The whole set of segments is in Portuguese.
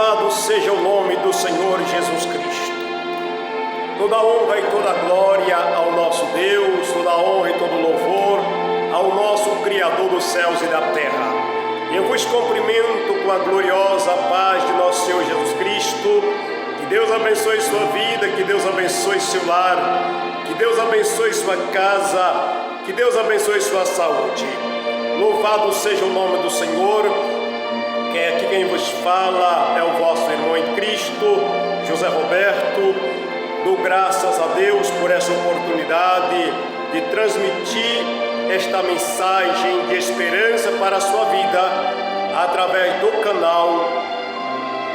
Louvado seja o nome do Senhor Jesus Cristo. Toda honra e toda glória ao nosso Deus, toda honra e todo louvor ao nosso Criador dos céus e da terra. Eu vos cumprimento com a gloriosa paz de nosso Senhor Jesus Cristo. Que Deus abençoe sua vida, que Deus abençoe seu lar, que Deus abençoe sua casa, que Deus abençoe sua saúde. Louvado seja o nome do Senhor. Aqui quem vos fala é o vosso irmão em Cristo, José Roberto. Dou graças a Deus por essa oportunidade de transmitir esta mensagem de esperança para a sua vida através do canal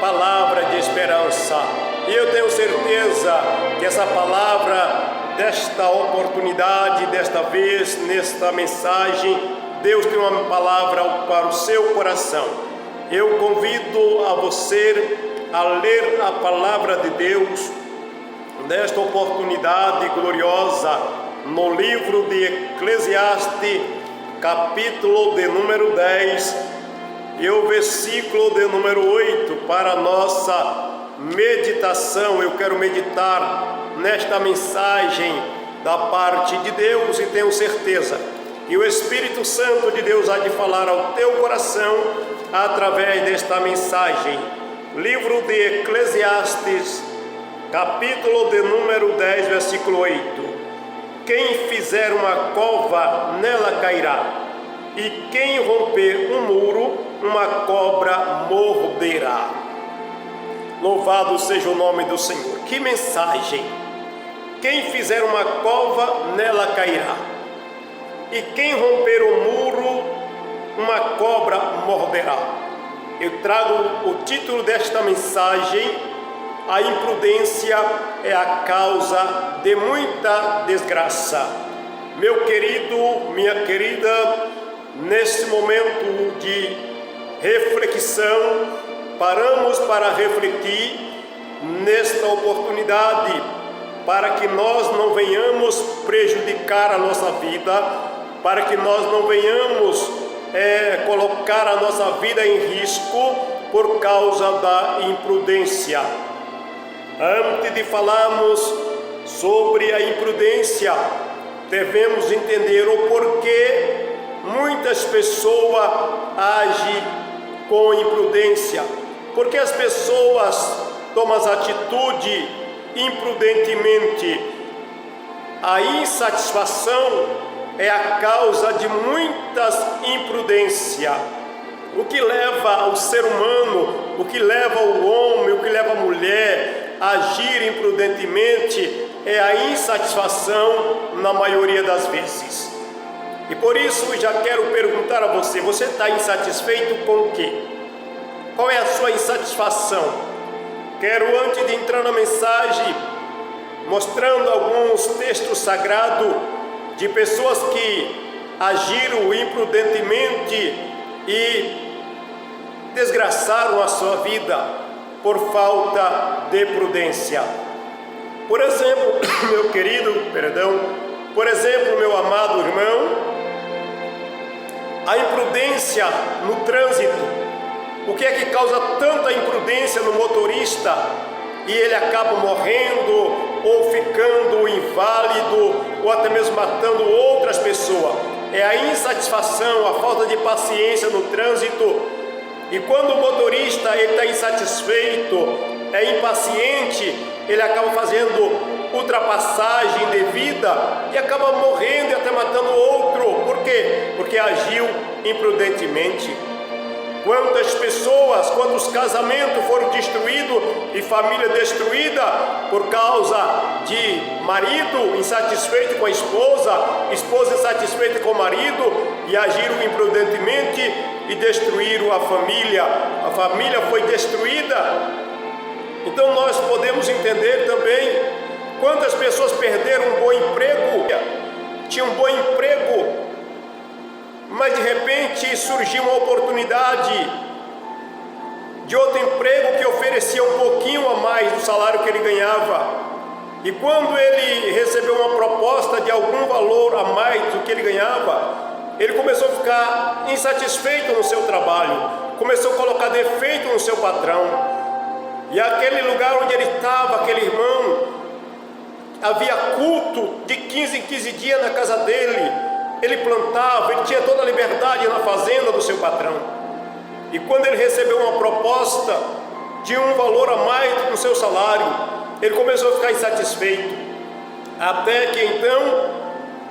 Palavra de Esperança. E eu tenho certeza que essa palavra, desta oportunidade, desta vez, nesta mensagem, Deus tem uma palavra para o seu coração. Eu convido a você a ler a palavra de Deus nesta oportunidade gloriosa no livro de Eclesiastes, capítulo de número 10 e o versículo de número 8 para a nossa meditação. Eu quero meditar nesta mensagem da parte de Deus e tenho certeza que o Espírito Santo de Deus há de falar ao teu coração através desta mensagem. Livro de Eclesiastes, capítulo de número 10, versículo 8. Quem fizer uma cova, nela cairá, e quem romper um muro, uma cobra morderá. Louvado seja o nome do Senhor. Que mensagem! Quem fizer uma cova, nela cairá, e quem romper o muro, uma cobra morderá. Eu trago o título desta mensagem: a imprudência é a causa de muita desgraça. Meu querido, minha querida, nesse momento de reflexão, paramos para refletir nesta oportunidade, para que nós não venhamos prejudicar a nossa vida, para que nós não venhamos colocar a nossa vida em risco por causa da imprudência. Antes de falarmos sobre a imprudência, devemos entender o porquê muitas pessoas agem com imprudência. Porque as pessoas tomam as atitudes imprudentemente. A insatisfação é a causa de muitas imprudências. O que leva o ser humano, o que leva o homem, o que leva a mulher a agir imprudentemente é a insatisfação na maioria das vezes. E por isso já quero perguntar a você: você está insatisfeito com o quê? Qual é a sua insatisfação? Quero, antes de entrar na mensagem, mostrando alguns textos sagrados de pessoas que agiram imprudentemente e desgraçaram a sua vida por falta de prudência. Por exemplo, por exemplo, meu amado irmão, a imprudência no trânsito. O que é que causa tanta imprudência no motorista e ele acaba morrendo ou ficando inválido ou até mesmo matando outras pessoas? É a insatisfação, a falta de paciência no trânsito. E quando o motorista está insatisfeito, é impaciente, ele acaba fazendo ultrapassagem indevida e acaba morrendo e até matando outro. Por quê? Porque agiu imprudentemente. Quantas pessoas, quantos casamentos foram destruídos e família destruída por causa de marido insatisfeito com a esposa insatisfeita com o marido e agiram imprudentemente e destruíram a família. A família foi destruída. Então nós podemos entender também quantas pessoas perderam um bom emprego, tinham um bom emprego, mas de repente surgiu uma oportunidade de outro emprego que oferecia um pouquinho a mais do salário que ele ganhava. E quando ele recebeu uma proposta de algum valor a mais do que ele ganhava, ele começou a ficar insatisfeito no seu trabalho, começou a colocar defeito no seu patrão, E aquele lugar onde ele estava, aquele irmão, havia culto de 15 em 15 dias na casa dele. Ele plantava, ele tinha toda a liberdade na fazenda do seu patrão. E quando ele recebeu uma proposta de um valor a mais do seu salário, ele começou a ficar insatisfeito. Até que então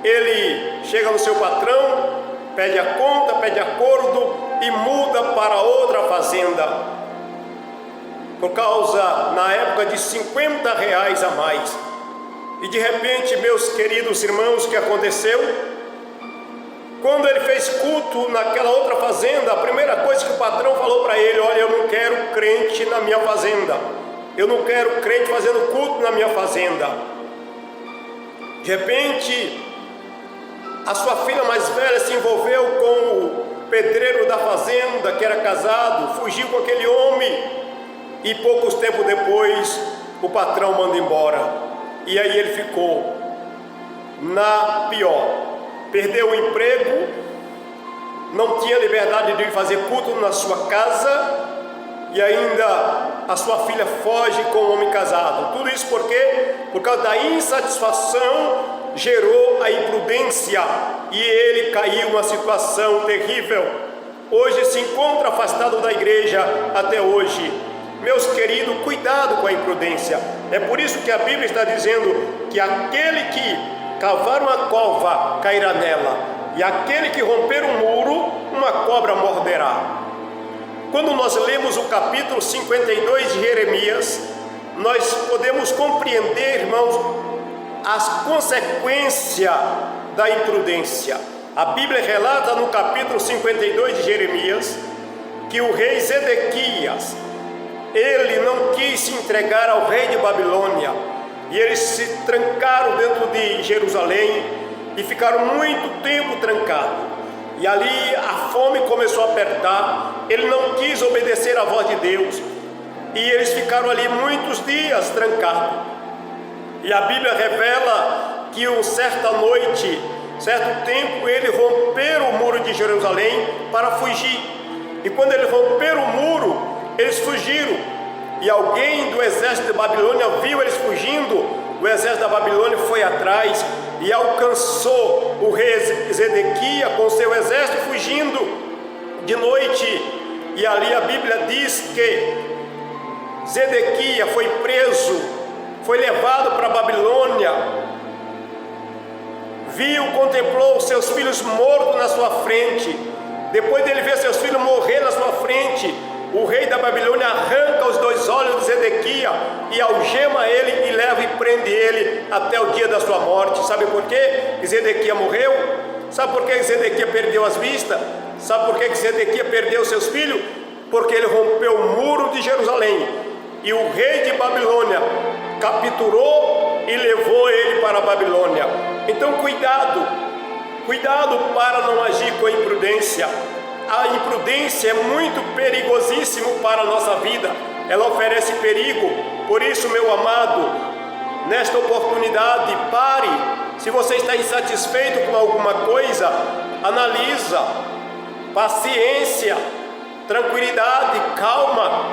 ele chega no seu patrão, pede a conta, pede acordo e muda para outra fazenda. Por causa, na época, de R$50 a mais. E de repente, meus queridos irmãos, o que aconteceu? Quando ele fez culto naquela outra fazenda, a primeira coisa que o patrão falou para ele: olha, eu não quero crente na minha fazenda. Eu não quero crente fazendo culto na minha fazenda. De repente, a sua filha mais velha se envolveu com o pedreiro da fazenda, que era casado, fugiu com aquele homem. E poucos tempos depois, o patrão manda embora. E aí ele ficou na pior. Perdeu o emprego, não tinha liberdade de fazer culto na sua casa, e ainda a sua filha foge com um homem casado. Tudo isso por quê? Por causa da insatisfação, gerou a imprudência, e ele caiu numa situação terrível. Hoje se encontra afastado da igreja até hoje. Meus queridos, cuidado com a imprudência. É por isso que a Bíblia está dizendo que aquele que cavar uma cova cairá nela, e aquele que romper um muro, uma cobra morderá. Quando nós lemos o capítulo 52 de Jeremias, nós podemos compreender, irmãos, as consequências da imprudência. A Bíblia relata no capítulo 52 de Jeremias que o rei Zedequias, ele não quis se entregar ao rei de Babilônia, e eles se trancaram dentro de Jerusalém e ficaram muito tempo trancados. E ali a fome começou a apertar, ele não quis obedecer à voz de Deus, e eles ficaram ali muitos dias trancados. E a Bíblia revela que certa noite, certo tempo, eles romperam o muro de Jerusalém para fugir. E quando eles romperam o muro, eles fugiram, e alguém do exército de Babilônia viu eles fugindo. O exército da Babilônia foi atrás e alcançou o rei Zedequias com seu exército fugindo de noite. E ali a Bíblia diz que Zedequias foi preso, foi levado para a Babilônia, contemplou seus filhos mortos na sua frente. Depois dele ver seus filhos morrer na sua frente, o rei da Babilônia arranca os 2 olhos de Zedequias e algema ele e leva e prende ele até o dia da sua morte. Sabe por quê que Zedequias morreu? Sabe por que Zedequias perdeu as vistas? Sabe por que Zedequias perdeu seus filhos? Porque ele rompeu o muro de Jerusalém, e o rei de Babilônia capturou e levou ele para a Babilônia. Então cuidado para não agir com imprudência. A imprudência é muito perigosíssimo para a nossa vida, ela oferece perigo. Por isso, meu amado, nesta oportunidade, pare. Se você está insatisfeito com alguma coisa, analisa, paciência, tranquilidade, calma.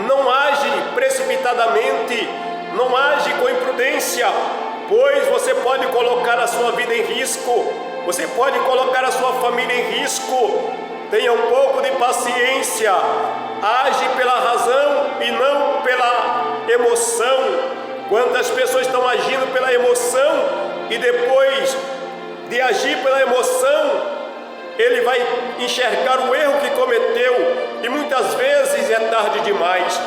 Não age precipitadamente, não age com imprudência, pois você pode colocar a sua vida em risco, você pode colocar a sua família em risco. Tenha um pouco de paciência, age pela razão e não pela emoção. Quantas pessoas estão agindo pela emoção e depois de agir pela emoção, ele vai enxergar o erro que cometeu e muitas vezes é tarde demais.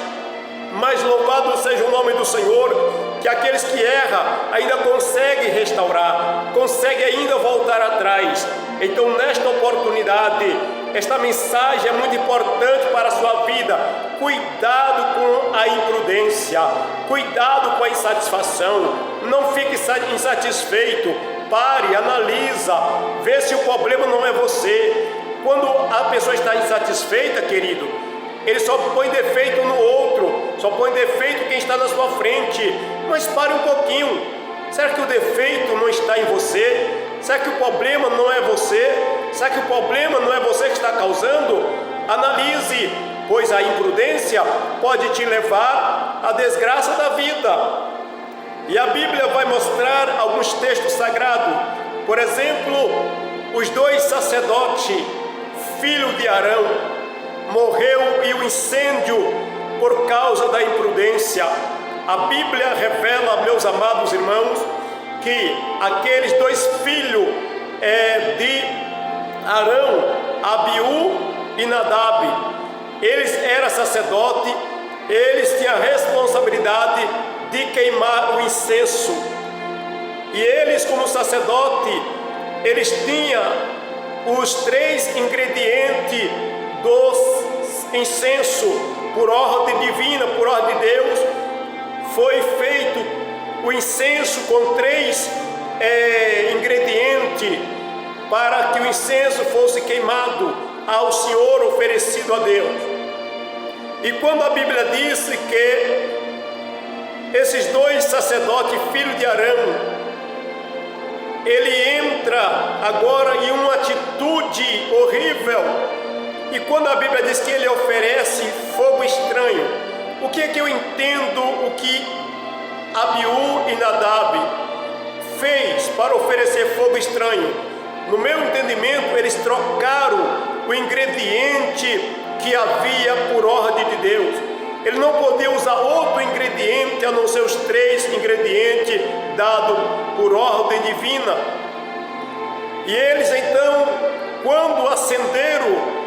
Mas louvado seja o nome do Senhor, que aqueles que erram ainda conseguem restaurar, conseguem ainda voltar atrás. Então, nesta oportunidade, esta mensagem é muito importante para a sua vida. Cuidado com a imprudência, cuidado com a insatisfação. Não fique insatisfeito. Pare, analisa, vê se o problema não é você. Quando a pessoa está insatisfeita, querido, ele só põe defeito no outro, só põe defeito quem está na sua frente. Mas pare um pouquinho. Será que o defeito não está em você? Será que o problema não é você? Será que o problema não é você que está causando? Analise, pois a imprudência pode te levar a desgraça da vida. E a Bíblia vai mostrar alguns textos sagrados. Por exemplo, os 2 sacerdotes, filho de Arão, morreu em um incêndio por causa da imprudência. A Bíblia revela, meus amados irmãos, que aqueles 2 filhos de Arão, Abiú e Nadab, eles eram sacerdotes, eles tinham a responsabilidade de queimar o incenso. E eles, como sacerdote, eles tinham os 3 ingredientes do incenso, por ordem divina, por ordem de Deus. Foi feito o incenso com 3 ingredientes para que o incenso fosse queimado ao Senhor, oferecido a Deus. E quando a Bíblia disse que esses 2 sacerdotes, filhos de Arão, ele entra agora em uma atitude horrível. E quando a Bíblia diz que ele oferece fogo estranho, o que é que eu entendo o que Abiú e Nadab fez para oferecer fogo estranho? No meu entendimento, eles trocaram o ingrediente que havia por ordem de Deus. Ele não podia usar outro ingrediente a não ser os 3 ingredientes dados por ordem divina. E eles então, quando acenderam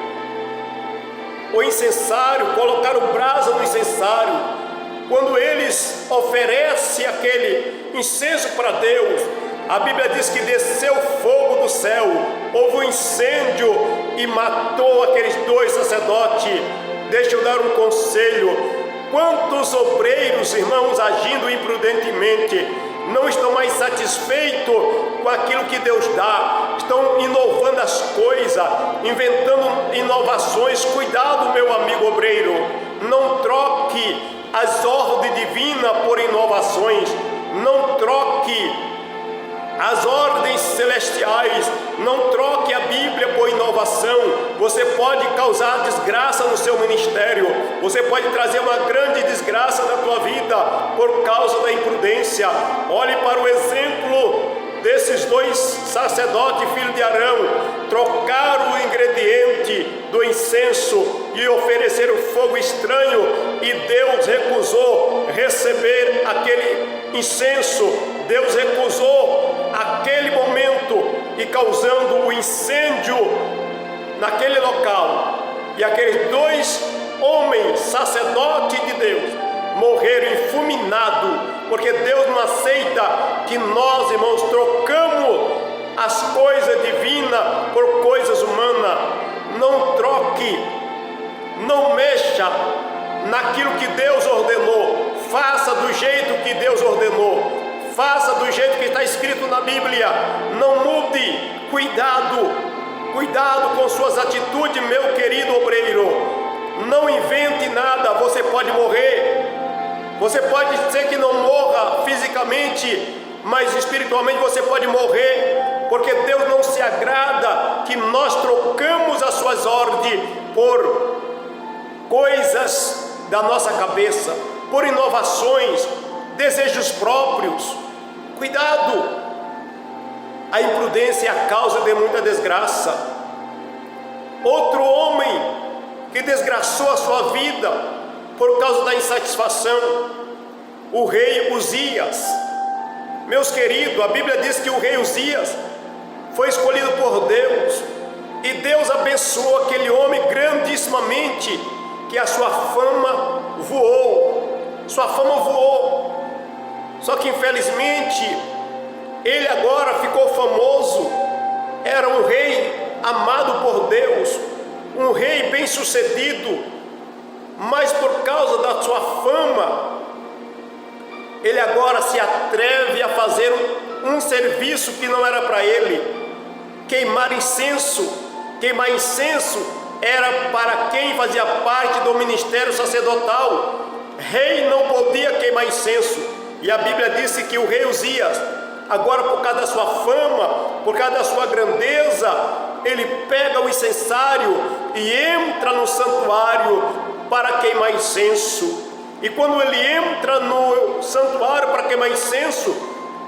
o incensário, colocaram brasa no incensário, quando eles oferecem aquele incenso para Deus, a Bíblia diz que desceu fogo do céu, houve um incêndio e matou aqueles 2 sacerdotes. Deixa eu dar um conselho: quantos obreiros, irmãos, agindo imprudentemente, não estão mais satisfeitos com aquilo que Deus dá, estão inovando as coisas, inventando inovações. Cuidado, meu amigo obreiro, não troque as ordens divinas por inovações, não troque as ordens celestiais, não troque a Bíblia por inovação. Você pode causar desgraça no seu ministério, você pode trazer uma grande desgraça na tua vida por causa da imprudência. Olhe para o exemplo desses 2 sacerdotes, filhos de Arão, trocaram o ingrediente do incenso e ofereceram fogo estranho, e Deus recusou receber aquele incenso. Deus recusou aquele momento, e causando o incêndio naquele local. E aqueles 2 homens, sacerdotes de Deus, morreram fulminados, porque Deus não aceita que nós, irmãos, trocamos as coisas divinas por coisas humanas. Não troque, não mexa naquilo que Deus ordenou. Faça do jeito que Deus ordenou. Faça do jeito que está escrito na Bíblia. Não mude. Cuidado com suas atitudes, meu querido obreiro. Não invente nada. Você pode morrer. Você pode ser que não morra fisicamente, mas espiritualmente você pode morrer, porque Deus não se agrada que nós trocamos as suas ordens por coisas da nossa cabeça, por inovações, desejos próprios. Cuidado! A imprudência é a causa de muita desgraça. Outro homem que desgraçou a sua vida por causa da insatisfação, o rei Uzias. Meus queridos, a Bíblia diz que o rei Uzias foi escolhido por Deus, e Deus abençoou aquele homem grandissimamente, que a sua fama voou. Só que infelizmente ele agora ficou famoso. Era um rei amado por Deus, um rei bem sucedido, mas por causa da sua fama, ele agora se atreve a fazer um serviço que não era para ele. Queimar incenso era para quem fazia parte do ministério sacerdotal. Rei não podia queimar incenso. E a Bíblia disse que o rei Uzias, agora por causa da sua fama, por causa da sua grandeza, ele pega o incensário e entra no santuário para queimar incenso. E quando ele entra no santuário para queimar incenso,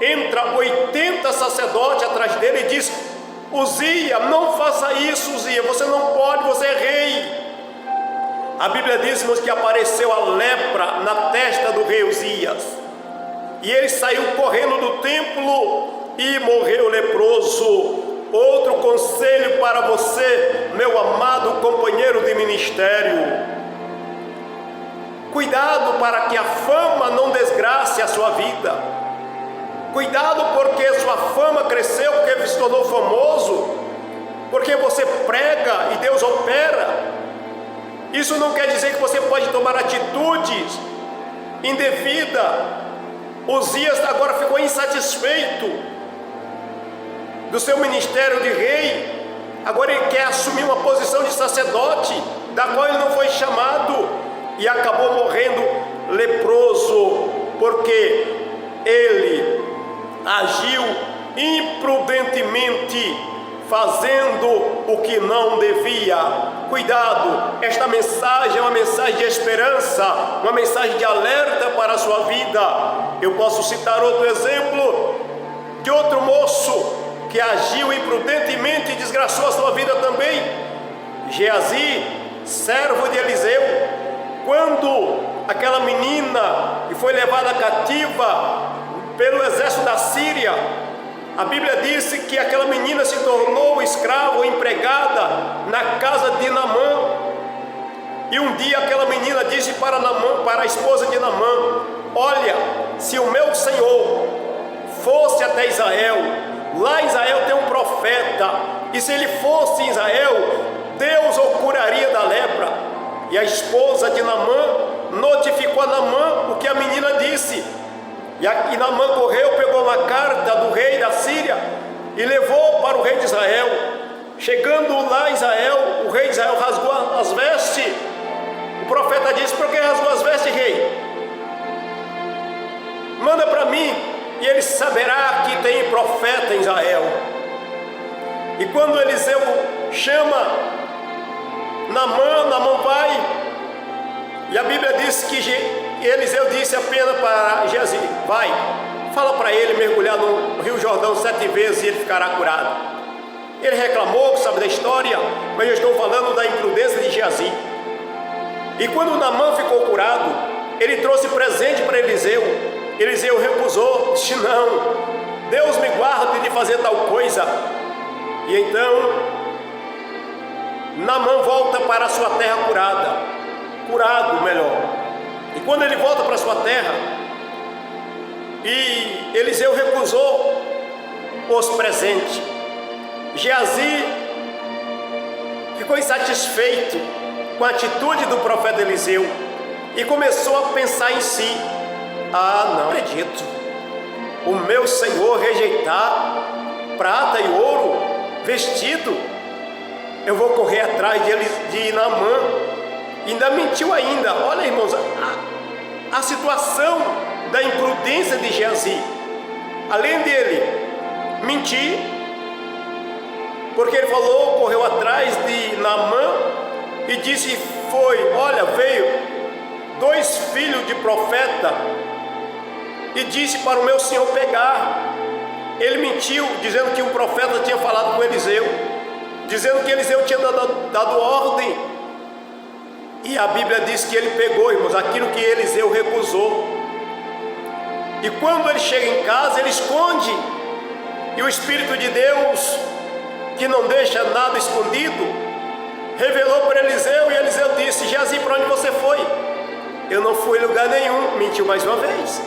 entra 80 sacerdotes atrás dele e diz: Uzias, não faça isso, Uzias, você não pode, você é rei. A Bíblia diz, irmãos, que apareceu a lepra na testa do rei Uzias, e ele saiu correndo do templo e morreu leproso. Outro conselho para você, meu amado companheiro de ministério: cuidado para que a fama não desgrace a sua vida. Cuidado porque sua fama cresceu, porque se tornou famoso, porque você prega e Deus opera. Isso não quer dizer que você pode tomar atitudes indevidas. Uzias agora ficou insatisfeito do seu ministério de rei. Agora ele quer assumir uma posição de sacerdote, da qual ele não foi chamado, e acabou morrendo leproso, porque ele agiu imprudentemente, fazendo o que não devia. Cuidado, esta mensagem é uma mensagem de esperança, uma mensagem de alerta para a sua vida. Eu posso citar outro exemplo de outro moço que agiu imprudentemente e desgraçou a sua vida também. Geazi, servo de Eliseu, quando aquela menina que foi levada cativa pelo exército da Síria, a Bíblia disse que aquela menina se tornou escrava ou empregada na casa de Naamã. E um dia aquela menina disse para Naamã, para a esposa de Naamã: olha, se o meu senhor fosse até Israel, lá em Israel tem um profeta, e se ele fosse em Israel, Deus o curaria da lepra. E a esposa de Naamã notificou a Naamã o que a menina disse. E Naamã correu, pegou uma carta do rei da Síria e levou para o rei de Israel. Chegando lá em Israel, o rei de Israel rasgou as vestes. O profeta disse: por que rasgou as vestes, rei? Manda para mim, e ele saberá que tem profeta em Israel. E quando Eliseu chama Naamã vai, e a Bíblia diz que Eliseu disse apenas para Geazi: vai, fala para ele mergulhar no Rio Jordão 7 vezes e ele ficará curado. Ele reclamou, sabe da história, mas eu estou falando da imprudência de Geazi. E quando Naamã ficou curado, ele trouxe presente para Eliseu. Eliseu recusou, disse: não, Deus me guarde de fazer tal coisa. E então Naamã volta para a sua terra curado melhor. E quando ele volta para a sua terra, e Eliseu recusou os presentes, Geazi ficou insatisfeito com a atitude do profeta Eliseu e começou a pensar em si: não acredito, o meu senhor rejeitar prata e ouro, vestido, eu vou correr atrás de Naamã. Ainda mentiu ainda. Olha, irmãos, a situação da imprudência de Geazi. Além dele mentir, porque ele falou, correu atrás de Naamã e disse: veio 2 filhos de profeta e disse para o meu senhor pegar. Ele mentiu, dizendo que o profeta tinha falado com Eliseu, dizendo que Eliseu tinha dado ordem. E a Bíblia diz que ele pegou, irmãos, aquilo que Eliseu recusou. E quando ele chega em casa, ele esconde. E o Espírito de Deus, que não deixa nada escondido, revelou para Eliseu. E Eliseu disse: Geazi, para onde você foi? Eu não fui em lugar nenhum. Mentiu mais uma vez.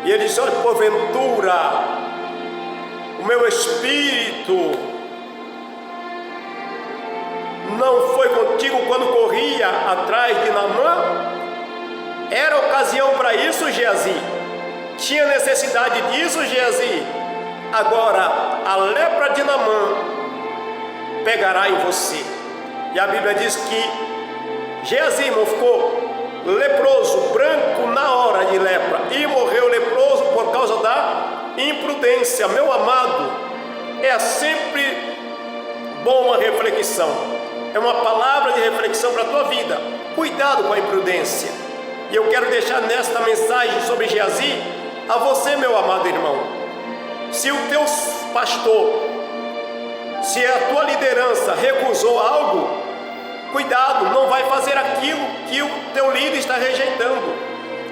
E ele disse: olha, porventura o meu espírito não foi contigo quando corria atrás de Naamã? Era ocasião para isso, Geazi? Tinha necessidade disso, Geazi? Agora a lepra de Naamã pegará em você. E a Bíblia diz que Geazi, irmão, ficou leproso, branco na hora de lepra, e morreu leproso por causa da imprudência. Meu amado, é sempre bom uma reflexão. É uma palavra de reflexão para a tua vida. Cuidado com a imprudência. E eu quero deixar nesta mensagem sobre Geazi a você, meu amado irmão. Se o teu pastor, se a tua liderança recusou algo, cuidado, não vai fazer aquilo que o teu líder está rejeitando.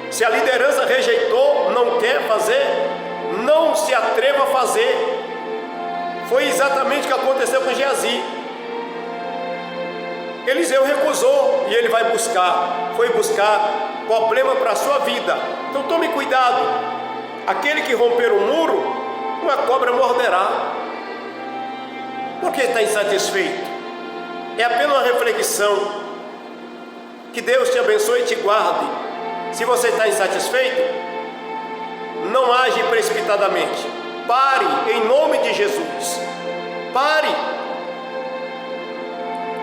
Se a liderança rejeitou, não quer fazer, não se atreva a fazer. Foi exatamente o que aconteceu com Geazi. Eliseu recusou e ele foi buscar problema para a sua vida. Então tome cuidado. Aquele que romper o muro, uma cobra morderá. Por que está insatisfeito? É apenas uma reflexão. Que Deus te abençoe e te guarde. Se você está insatisfeito, não age precipitadamente. Pare em nome de Jesus. Pare.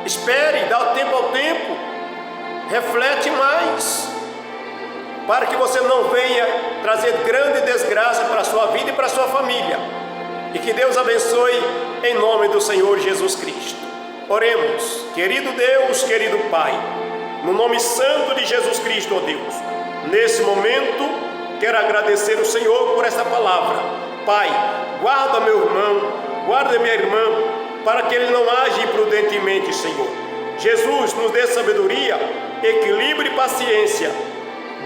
Espere, dá tempo ao tempo. Reflete mais, para que você não venha trazer grande desgraça para a sua vida e para a sua família. E que Deus abençoe em nome do Senhor Jesus Cristo. Oremos. Querido Deus, querido Pai, no nome santo de Jesus Cristo, ó Deus, nesse momento quero agradecer o Senhor por esta palavra. Pai, guarda meu irmão, guarda minha irmã, para que ele não age imprudentemente, Senhor. Jesus, nos dê sabedoria, equilíbrio e paciência.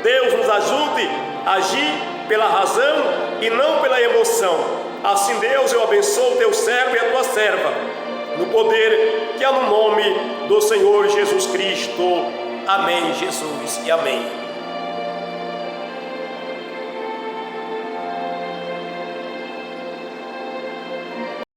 Deus nos ajude a agir pela razão e não pela emoção. Assim, Deus, eu abençoo o teu servo e a tua serva, no poder que há no nome do Senhor Jesus Cristo. Amém, Jesus, e amém.